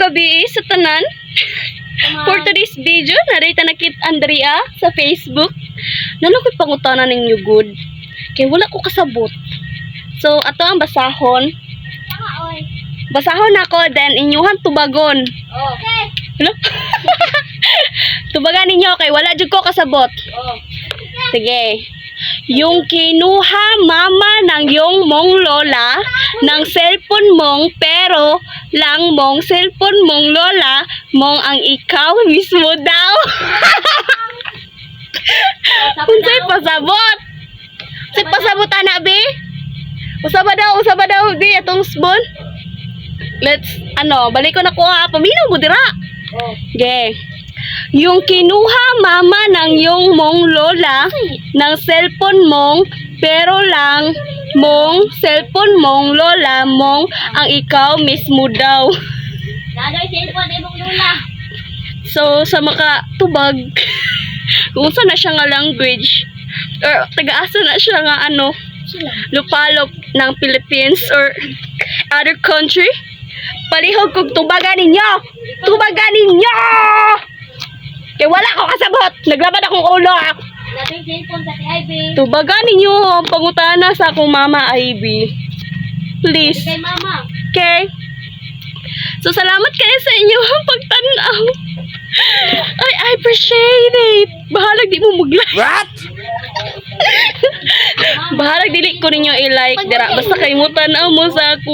gabi sa tanan. For today's video, narita nakit Andrea sa Facebook. Nalakot pangutana ninyo good. Kay wala ko kasabot. So, ato ang basahon. Basahon ako, then inyuhan tubagon. Okay. Hello? Tubagan ninyo, kay wala jud ko kasabot. Sige. Yung kinuha mama ng yung mong lola ng cellphone mong pero lang mong cellphone mong lola mong ang ikaw mismo daw. Unsay pasabot? Unsay pasabot ana be? Usaba daw di atong spoon. Let's balik ko na ko ha. Paminaw mo dira. Okay. Yung kinuha mama ng yung mong lola ng cellphone mong pero lang mong cellphone mong lola mong ang ikaw mismo daw. Daday cellphone imong lola. So sa makatubag kung saan na siya nga language or taga-asa na siya nga lupalop ng Philippines or other country, palihog kog tubagan ninyo. Kaya wala ko kasabot. Naglabad akong ulo. Daday cellphone sa IB. Tubagan ninyo ang pangutana sa akong mama, Ivy. Please. Kay mama. Okay? So, salamat kayo sa inyong pagtanaw. I appreciate it. Bahalag di mo mag-like. What? Bahalag dili ko ninyo i-like. Dira. Basta kayo mo tanaw mo sa ako.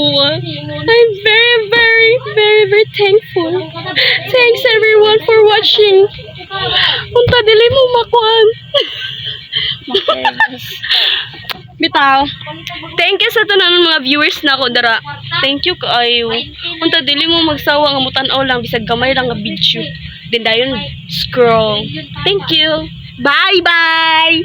I'm very, very, very, very thankful. Thanks everyone for watching. Punta dili mo makuan. Bitaw. Thank you sa tanan mga viewers na ako dara. Thank you kaayo. Punta dili mo magsawa nga mutan-aw lang bisag gamay lang nga video. Then dayon scroll. Thank you. Bye bye.